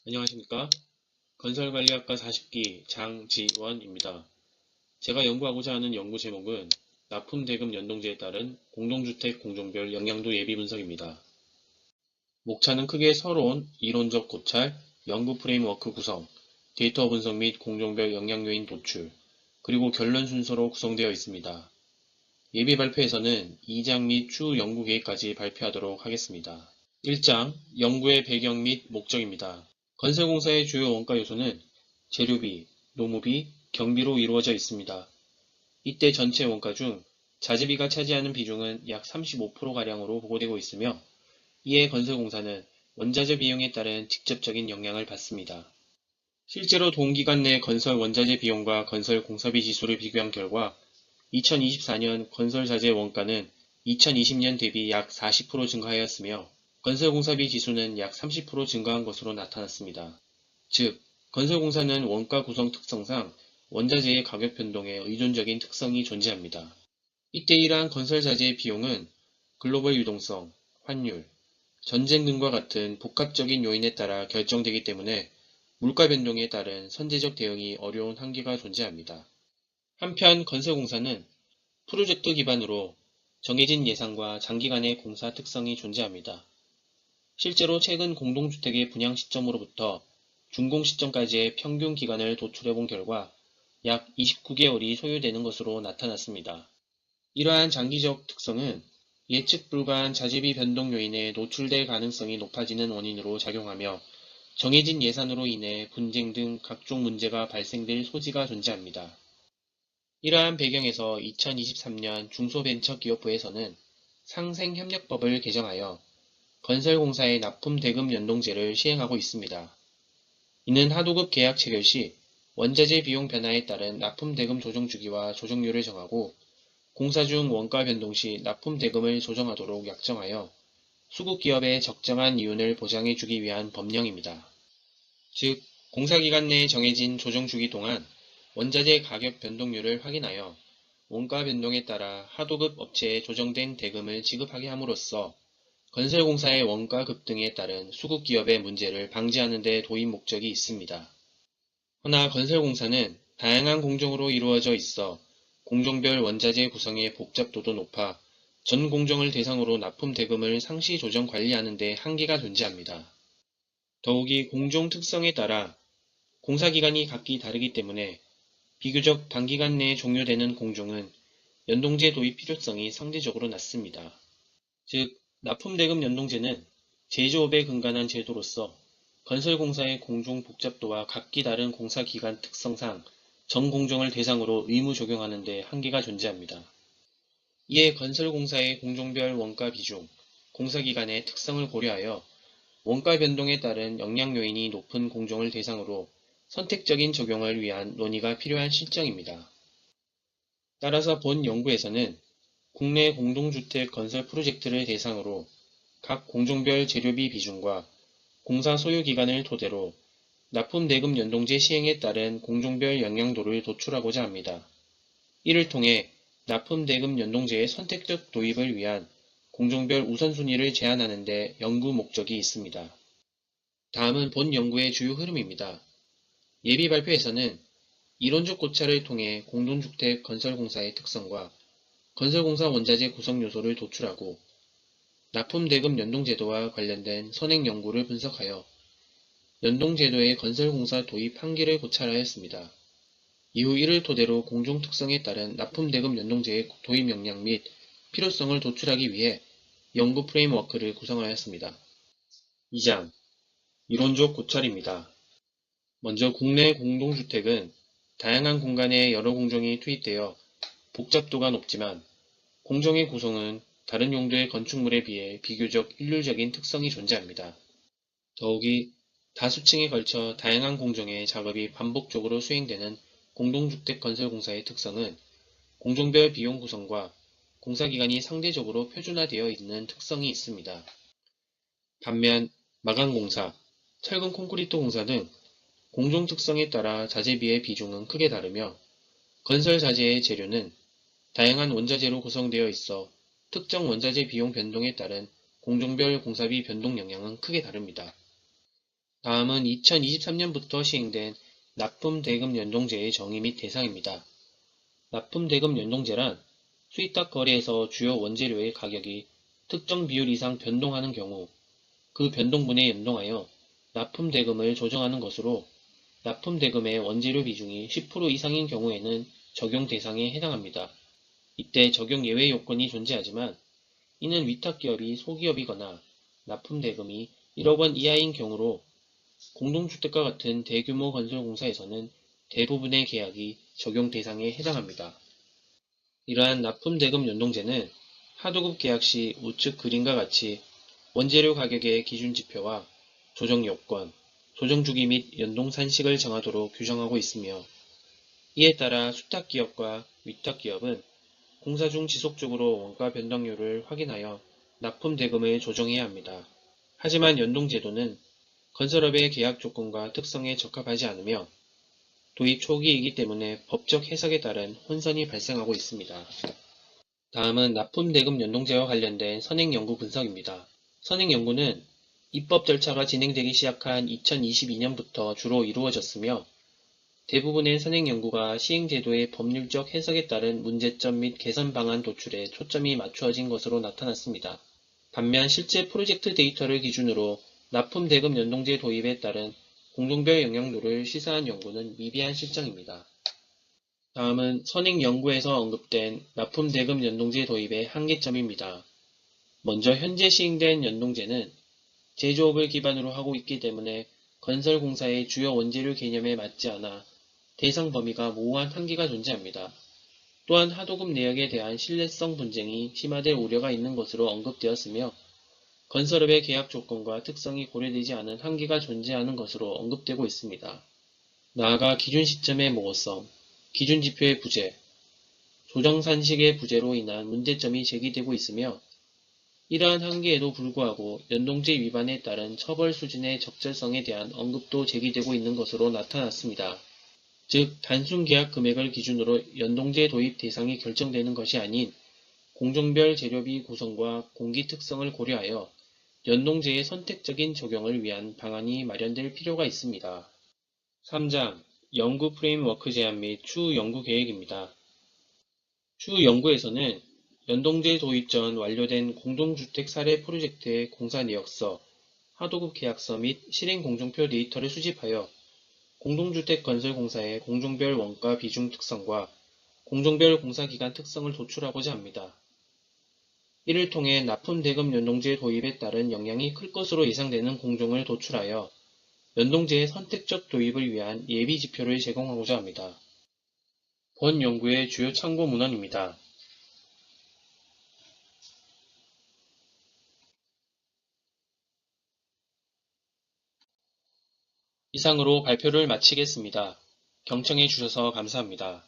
안녕하십니까? 건설관리학과 40기 장지원입니다. 제가 연구하고자 하는 연구 제목은 납품대금 연동제에 따른 공동주택 공종별 영향도 예비 분석입니다. 목차는 크게 서론, 이론적 고찰, 연구 프레임워크 구성, 데이터 분석 및 공종별 영향 요인 도출, 그리고 결론 순서로 구성되어 있습니다. 예비 발표에서는 2장 및 추후 연구 계획까지 발표하도록 하겠습니다. 1장 연구의 배경 및 목적입니다. 건설공사의 주요 원가 요소는 재료비, 노무비, 경비로 이루어져 있습니다. 이때 전체 원가 중 자재비가 차지하는 비중은 약 35%가량으로 보고되고 있으며 이에 건설공사는 원자재 비용에 따른 직접적인 영향을 받습니다. 실제로 동기간 내 건설 원자재 비용과 건설 공사비 지수를 비교한 결과 2024년 건설자재 원가는 2020년 대비 약 40% 증가하였으며 건설공사비 지수는 약 30% 증가한 것으로 나타났습니다. 즉, 건설공사는 원가 구성 특성상 원자재의 가격 변동에 의존적인 특성이 존재합니다. 이때 이러한 건설자재의 비용은 글로벌 유동성, 환율, 전쟁 등과 같은 복합적인 요인에 따라 결정되기 때문에 물가 변동에 따른 선제적 대응이 어려운 한계가 존재합니다. 한편 건설공사는 프로젝트 기반으로 정해진 예산과 장기간의 공사 특성이 존재합니다. 실제로 최근 공동주택의 분양 시점으로부터 준공 시점까지의 평균 기간을 도출해 본 결과 약 29개월이 소요되는 것으로 나타났습니다. 이러한 장기적 특성은 예측 불가한 자재비 변동 요인에 노출될 가능성이 높아지는 원인으로 작용하며 정해진 예산으로 인해 분쟁 등 각종 문제가 발생될 소지가 존재합니다. 이러한 배경에서 2023년 중소벤처기업부에서는 상생협력법을 개정하여 건설공사의 납품대금 연동제를 시행하고 있습니다. 이는 하도급 계약 체결 시 원자재 비용 변화에 따른 납품대금 조정 주기와 조정률을 정하고 공사 중 원가 변동 시 납품대금을 조정하도록 약정하여 수급기업의 적정한 이윤을 보장해 주기 위한 법령입니다. 즉, 공사기간 내에 정해진 조정 주기 동안 원자재 가격 변동률을 확인하여 원가 변동에 따라 하도급 업체에 조정된 대금을 지급하게 함으로써 건설공사의 원가 급등에 따른 수급기업의 문제를 방지하는 데 도입 목적이 있습니다. 허나 건설공사는 다양한 공정으로 이루어져 있어 공정별 원자재 구성의 복잡도도 높아 전 공정을 대상으로 납품 대금을 상시 조정 관리하는 데 한계가 존재합니다. 더욱이 공정 특성에 따라 공사기간이 각기 다르기 때문에 비교적 단기간 내에 종료되는 공정은 연동제 도입 필요성이 상대적으로 낮습니다. 즉, 납품대금 연동제는 제조업에 근간한 제도로서 건설공사의 공정 복잡도와 각기 다른 공사기간 특성상 전 공정을 대상으로 의무 적용하는 데 한계가 존재합니다. 이에 건설공사의 공정별 원가 비중, 공사기간의 특성을 고려하여 원가 변동에 따른 영향 요인이 높은 공정을 대상으로 선택적인 적용을 위한 논의가 필요한 실정입니다. 따라서 본 연구에서는 국내 공동주택 건설 프로젝트를 대상으로 각 공정별 재료비 비중과 공사 소요 기간을 토대로 납품대금 연동제 시행에 따른 공정별 영향도를 도출하고자 합니다. 이를 통해 납품대금 연동제의 선택적 도입을 위한 공정별 우선순위를 제안하는 데 연구 목적이 있습니다. 다음은 본 연구의 주요 흐름입니다. 예비 발표에서는 이론적 고찰을 통해 공동주택 건설공사의 특성과 건설공사 원자재 구성 요소를 도출하고 납품대금 연동제도와 관련된 선행 연구를 분석하여 연동제도의 건설공사 도입 한계를 고찰하였습니다. 이후 이를 토대로 공정 특성에 따른 납품대금 연동제의 도입 역량 및 필요성을 도출하기 위해 연구 프레임워크를 구성하였습니다. 2장 이론적 고찰입니다. 먼저 국내 공동주택은 다양한 공간에 여러 공정이 투입되어 복잡도가 높지만 공정의 구성은 다른 용도의 건축물에 비해 비교적 일률적인 특성이 존재합니다. 더욱이 다수층에 걸쳐 다양한 공정의 작업이 반복적으로 수행되는 공동주택 건설공사의 특성은 공정별 비용 구성과 공사기간이 상대적으로 표준화되어 있는 특성이 있습니다. 반면 마감공사, 철근 콘크리트 공사 등 공정 특성에 따라 자재비의 비중은 크게 다르며 건설 자재의 재료는 다양한 원자재로 구성되어 있어 특정 원자재 비용 변동에 따른 공정별 공사비 변동 영향은 크게 다릅니다. 다음은 2023년부터 시행된 납품대금 연동제의 정의 및 대상입니다. 납품대금 연동제란 수입탁 거래에서 주요 원재료의 가격이 특정 비율 이상 변동하는 경우 그 변동분에 연동하여 납품대금을 조정하는 것으로 납품대금의 원재료 비중이 10% 이상인 경우에는 적용 대상에 해당합니다. 이때 적용 예외 요건이 존재하지만 이는 위탁기업이 소기업이거나 납품대금이 1억 원 이하인 경우로 공동주택과 같은 대규모 건설공사에서는 대부분의 계약이 적용 대상에 해당합니다. 이러한 납품대금 연동제는 하도급 계약 시 우측 그림과 같이 원재료 가격의 기준지표와 조정 요건, 조정 주기 및 연동 산식을 정하도록 규정하고 있으며 이에 따라 수탁기업과 위탁기업은 공사 중 지속적으로 원가 변동률을 확인하여 납품대금을 조정해야 합니다. 하지만 연동제도는 건설업의 계약 조건과 특성에 적합하지 않으며 도입 초기이기 때문에 법적 해석에 따른 혼선이 발생하고 있습니다. 다음은 납품대금 연동제와 관련된 선행연구 분석입니다. 선행연구는 입법 절차가 진행되기 시작한 2022년부터 주로 이루어졌으며 대부분의 선행연구가 시행제도의 법률적 해석에 따른 문제점 및 개선 방안 도출에 초점이 맞추어진 것으로 나타났습니다. 반면 실제 프로젝트 데이터를 기준으로 납품대금 연동제 도입에 따른 공동별 영향도를 시사한 연구는 미비한 실정입니다. 다음은 선행연구에서 언급된 납품대금 연동제 도입의 한계점입니다. 먼저 현재 시행된 연동제는 제조업을 기반으로 하고 있기 때문에 건설공사의 주요 원재료 개념에 맞지 않아 대상 범위가 모호한 한계가 존재합니다. 또한 하도급 내역에 대한 신뢰성 분쟁이 심화될 우려가 있는 것으로 언급되었으며 건설업의 계약 조건과 특성이 고려되지 않은 한계가 존재하는 것으로 언급되고 있습니다. 나아가 기준 시점의 모호성, 기준 지표의 부재, 조정 산식의 부재로 인한 문제점이 제기되고 있으며 이러한 한계에도 불구하고 연동제 위반에 따른 처벌 수준의 적절성에 대한 언급도 제기되고 있는 것으로 나타났습니다. 즉, 단순 계약 금액을 기준으로 연동제 도입 대상이 결정되는 것이 아닌 공종별 재료비 구성과 공기 특성을 고려하여 연동제의 선택적인 적용을 위한 방안이 마련될 필요가 있습니다. 3장 연구 프레임워크 제안 및 추후 연구 계획입니다. 추후 연구에서는 연동제 도입 전 완료된 공동주택 사례 프로젝트의 공사 내역서, 하도급 계약서 및 실행 공정표 데이터를 수집하여 공동주택 건설공사의 공종별 원가 비중 특성과 공종별 공사기간 특성을 도출하고자 합니다. 이를 통해 납품대금 연동제 도입에 따른 영향이 클 것으로 예상되는 공종을 도출하여 연동제의 선택적 도입을 위한 예비 지표를 제공하고자 합니다. 본 연구의 주요 참고 문헌입니다. 이상으로 발표를 마치겠습니다. 경청해 주셔서 감사합니다.